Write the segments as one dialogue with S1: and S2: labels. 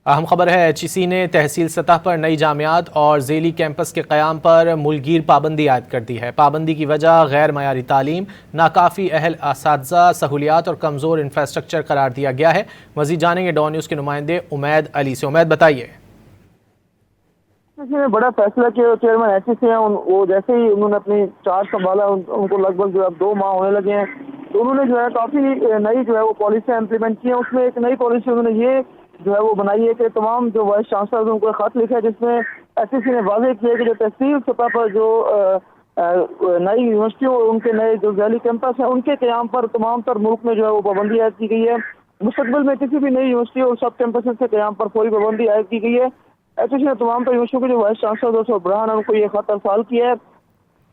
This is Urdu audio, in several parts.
S1: اہم خبر ہے HEC نے تحصیل سطح پر نئی جامعات اور ذیلی کیمپس کے قیام پر ملک گیر پابندی عائد کر دی ہے۔ پابندی کی وجہ غیر معیاری تعلیم، ناکافی اہل اساتذہ، سہولیات اور کمزور انفراسٹرکچر قرار دیا گیا ہے۔ مزید جانیں گے ڈان نیوز کے نمائندے امید علی سے۔ امید بتائیے۔
S2: بڑا فیصلہ کیا چیئرمین HEC ہیں، وہ جیسے ہی انہوں نے اپنی چارج سنبھالا ان کو لگ بھگ 2 ماہ ہونے لگے ہیں، تو انہوں نے کافی نئی وہ پالیسیاں امپلیمنٹ کی ہیں۔ اس میں ایک نئی پالیسی انہوں نے یہ وہ بنائی ہے کہ تمام جو وائس چانسلر ان کو ایک خط لکھا ہے جس میں HEC نے واضح کیا کہ جو تحصیل سطح پر جو نئی یونیورسٹیوں اور ان کے نئے جو ذیلی کیمپس ہیں ان کے قیام پر تمام تر ملک میں وہ پابندی عائد کی گئی ہے۔ مستقبل میں کسی بھی نئی یونیورسٹی اور سب کیمپسز کے قیام پر فوری پابندی عائد کی گئی ہے۔ HEC نے تمام تر یونیورسٹیوں کے جو وائس چانسلر سربراہان ہیں ان کو یہ خط ارسال کیا ہے۔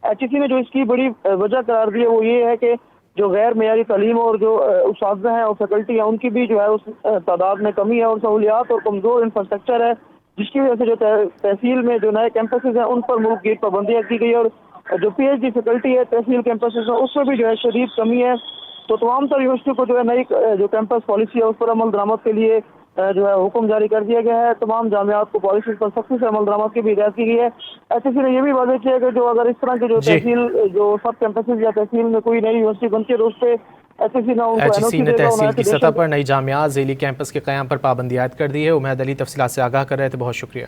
S2: HEC نے جو اس کی بڑی وجہ قرار دی ہے وہ یہ ہے کہ جو غیر معیاری تعلیم اور جو اساتذہ ہیں اور فیکلٹی ہیں ان کی بھی اس تعداد میں کمی ہے، اور سہولیات اور کمزور انفراسٹرکچر ہے، جس کی وجہ سے جو تحصیل میں جو نئے کیمپسز ہیں ان پر ملک گیر پابندیاں کی گئی ہے، اور جو PhD فیکلٹی ہے تحصیل کیمپسز میں اس میں بھی شدید کمی ہے۔ تو تمام تر یونیورسٹیوں کو نئی جو کیمپس پالیسی ہے اس پر عمل درآمد کے لیے حکم جاری کر دیا گیا ہے۔ تمام جامعات کو پالیسیز پر سختی سے عمل درآمد کی بھی ہدایت کی گئی ہے۔ HEC نے یہ بھی واضح کیا کہ جو اگر اس طرح کے جو تحصیل جو سب کیمپسز یا تحصیل میں کوئی نئی یونیورسٹی بنتی ہے تو اس پہ HEC نہ ان کو
S1: HEC
S2: NOC
S1: نے
S2: دے گا۔
S1: تحصیل کی سطح پر نئی جامعات ذیلی کیمپس کے قیام پر پابندی عائد کر دی ہے۔ امید علی تفصیلات سے آگاہ کر رہے تھے، بہت شکریہ۔